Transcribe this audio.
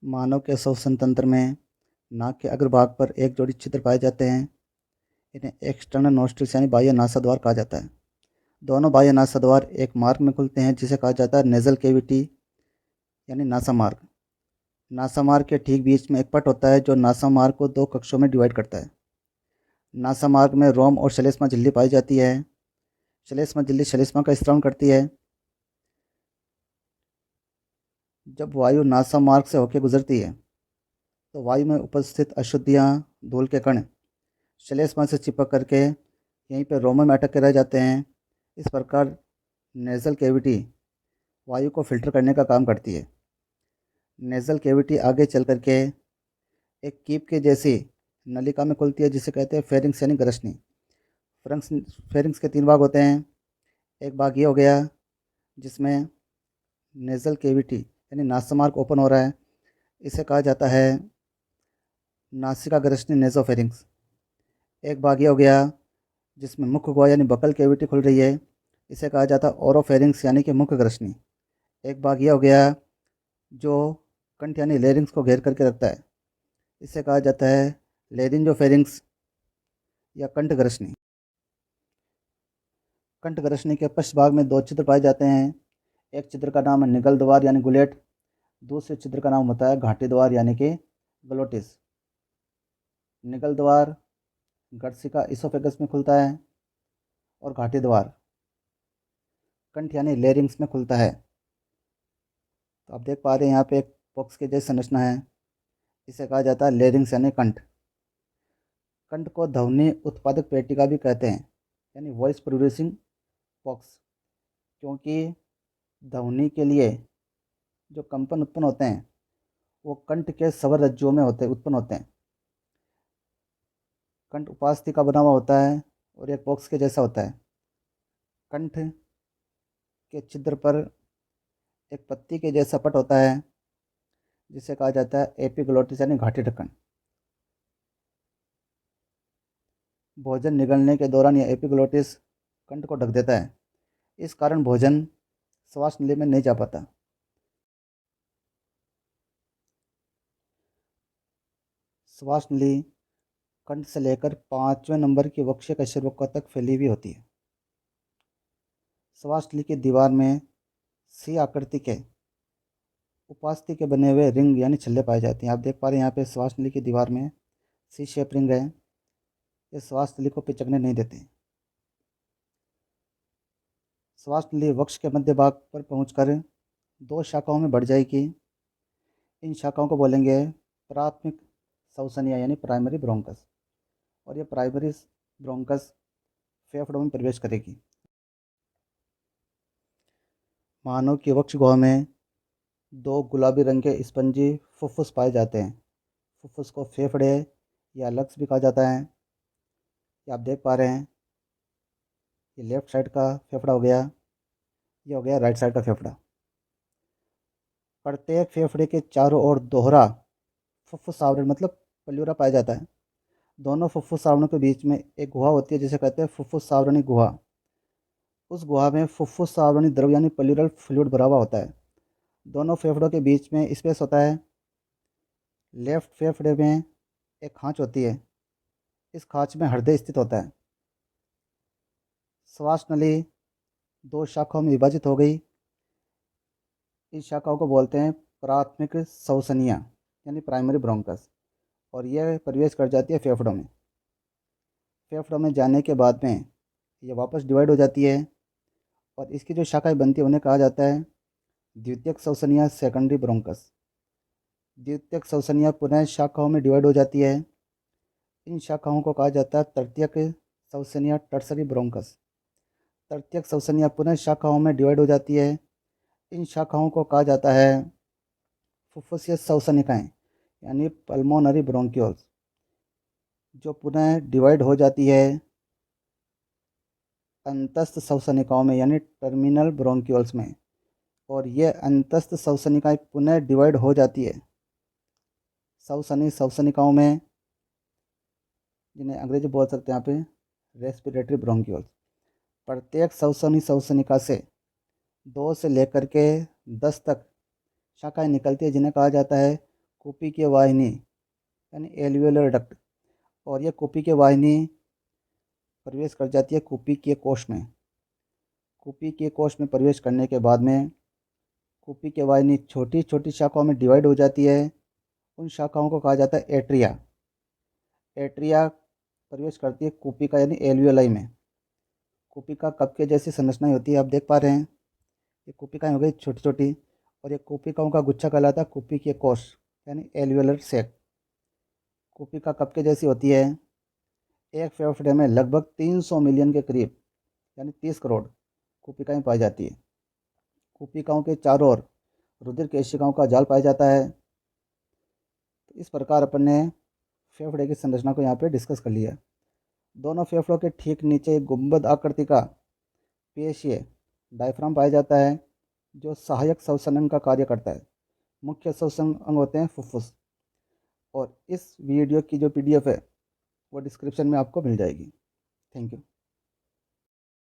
मानव के श्वसन तंत्र में नाक के अग्रभाग पर एक जोड़ी छिद्र पाए जाते हैं। इन्हें एक्सटर्नल नोस्ट्रिल्स यानी बाह्य नासाद्वार कहा जाता है। दोनों बाह्य नासाद्वार एक मार्ग में खुलते हैं जिसे कहा जाता है नेजल कैविटी यानी नासामार्ग। नासामार्ग के ठीक बीच में एक पट होता है जो नासामार्ग को दो कक्षों में डिवाइड करता है। नासामार्ग में रोम और श्लेष्मा झिल्ली पाई जाती है। श्लेष्मा झिल्ली श्लेष्मा का स्त्राव करती है। जब वायु नासामार्ग से होकर गुजरती है तो वायु में उपस्थित अशुद्धियाँ, धूल के कण श्लेष्मा से चिपक करके यहीं पर रोमन में अटक के रह जाते हैं। इस प्रकार नेज़ल कैविटी वायु को फिल्टर करने का काम करती है। नेज़ल कैविटी आगे चल करके एक कीप के जैसी नलिका में खुलती है जिसे कहते हैं फेरिंग्स यानी ग्रसनी। फेरिंग्स के तीन भाग होते हैं। एक भाग ये हो गया जिसमें नेज़ल कैविटी यानी नासामार्ग ओपन हो रहा है, इसे कहा जाता है नासिका ग्रसनी नेज़ोफेरिंग्स। एक भाग ये हो गया जिसमें मुख्य गुहा यानी बकल कैविटी खुल रही है, इसे कहा जाता है ओरोफेरिंग्स यानी कि मुख्य ग्रसनी। एक भाग ये हो गया जो कंठ यानी लेरिंग्स को घेर करके रखता है, इसे कहा जाता है लेरिंजोफेरिंग्स या कंठ ग्रसनी। कंठ ग्रसनी के पश्च भाग में दो छिद्र पाए जाते हैं। एक छिद्र का नाम है निगल द्वार यानी गुलेट, दूसरे छिद्र का नाम होता है घाटी द्वार यानी कि ग्लोटिस। निगल द्वार गर्सिका इसोफेगस में खुलता है और घाटी द्वार कंठ यानी लेरिंग्स में खुलता है। तो आप देख पा रहे हैं यहाँ पे एक बॉक्स के जैसी संरचना है, इसे कहा जाता है लेरिंग्स यानी कंठ। कंठ को ध्वनि उत्पादक पेटिका भी कहते हैं यानी वॉइस प्रोड्यूसिंग बॉक्स, क्योंकि ध्वनि के लिए जो कंपन उत्पन्न होते हैं वो कंठ के स्वर रज्जुओं में उत्पन्न होते हैं। कंठ उपास्थि का बना हुआ होता है और एक बॉक्स के जैसा होता है। कंठ के छिद्र पर एक पत्ती के जैसा पट होता है जिसे कहा जाता है एपिग्लोटिस यानी घाटी ढक्कन। भोजन निगलने के दौरान यह एपिग्लोटिस कंठ को ढक देता है, इस कारण भोजन श्वास नली में नहीं जा पाता। श्वास नली कंठ से लेकर 5वें नंबर की वक्षीय कशेरुका तक फैली हुई होती है। श्वास नली की दीवार में सी आकृति के उपास्थि के बने हुए रिंग यानी छल्ले पाए जाते हैं। आप देख पा रहे हैं यहाँ पे श्वास नली की दीवार में सी शेप रिंग है, ये श्वास नली को पिचकने नहीं देते। श्वास नली वक्ष के मध्य भाग पर पहुंचकर दो शाखाओं में बढ़ जाएगी। इन शाखाओं को बोलेंगे प्राथमिक श्वसनिया यानी प्राइमरी ब्रोंकस, और ये प्राइमरी ब्रोंकस फेफड़ों में प्रवेश करेगी। मानव की वक्ष गुहा में दो गुलाबी रंग के स्पंजी फुफ्फुस पाए जाते हैं। फुफ्फुस को फेफड़े या लक्स भी कहा जाता है। ये आप देख पा रहे हैं, ये लेफ्ट साइड का फेफड़ा हो गया, ये हो गया राइट साइड का फेफड़ा। प्रत्येक फेफड़े के चारों ओर दोहरा फुफ्फुस आवरण मतलब पल्यूरा पाया जाता है। दोनों फुफ्फुस आवरणों के बीच में एक गुहा होती है जिसे कहते हैं फुफ्फुस आवरणी गुहा। उस गुहा में फुफ्फुस आवरणी द्रव यानी पल्यूरल फ्लूइड भरा हुआ होता है। दोनों फेफड़ों के बीच में स्पेस होता है। लेफ्ट फेफड़े में एक खांच होती है, इस खांच में हृदय स्थित होता है। श्वास नली दो शाखाओं में विभाजित हो गई। इस शाखाओं को बोलते हैं प्राथमिक श्वसनिया यानी प्राइमरी ब्रोंकस, और यह प्रवेश कर जाती है फेफड़ों में। फेफड़ों में जाने के बाद में ये वापस डिवाइड हो जाती है और इसकी जो शाखाएं बनती है उन्हें कहा जाता है द्वितीयक श्वसनिया सेकेंडरी ब्रोंकस। द्वितीयक श्वसनिया पुनः शाखाओं में डिवाइड हो जाती है। इन शाखाओं को कहा जाता है तृतीयक श्वसनिया टर्सरी ब्रोंकस। तृतीयक श्वसनिया पुनः शाखाओं में डिवाइड हो जाती है। इन शाखाओं को कहा जाता है फुफ्फुसीय श्वसनिकाएं यानी पल्मोनरी ब्रोंक्यूल्स, जो पुनः डिवाइड हो जाती है अंतस्थ श्वसनिकाओं में यानी टर्मिनल ब्रोंक्यूल्स में, और ये अंतस्थ श्वसनिकाएं पुनः डिवाइड हो जाती है श्वसनिकाओं में, जिन्हें अंग्रेजी बोल सकते हैं यहाँ पे रेस्पिरेटरी ब्रोंक्यूल्स। प्रत्येक श्वसनिका से 2 से लेकर के 10 तक शाखाएं निकलती है जिन्हें कहा जाता है कूपी की वाहिनी यानी एल्वियोलर डक्ट, और यह कूपी की वाहिनी प्रवेश कर जाती है कूपी के कोश में। कूपी के कोश में प्रवेश करने के बाद में कूपी की वाहिनी छोटी छोटी शाखाओं में डिवाइड हो जाती है। उन शाखाओं को कहा जाता है एट्रिया। एट्रिया प्रवेश करती है कूपी का यानी एल्वियोलाई में। कूपी का कप के जैसी संरचना होती है, आप देख पा रहे हैं। ये कूपिकाएँ हो गई छोटी छोटी, और ये कूपिकाओं का गुच्छा कहलाता है कूपी के कोश यानी एल्वियोलर सैक। कूपिका कप के जैसी होती है। एक फेफड़े में लगभग 300 मिलियन के करीब यानी 30 करोड़ कूपिकाएँ पाई जाती है। कूपिकाओं के चारों ओर रुधिर केशिकाओं का जाल पाया जाता है। तो इस प्रकार अपन ने फेफड़े की संरचना को यहाँ पे डिस्कस कर लिया। दोनों फेफड़ों के ठीक नीचे एक गुंबद आकृति का पेशीय डायफ्राम पाया जाता है, जो सहायक श्वसन अंग का कार्य करता है। मुख्य श्वसन अंग होते हैं फुफ्फुस। और इस वीडियो की जो PDF है वो डिस्क्रिप्शन में आपको मिल जाएगी। Thank you.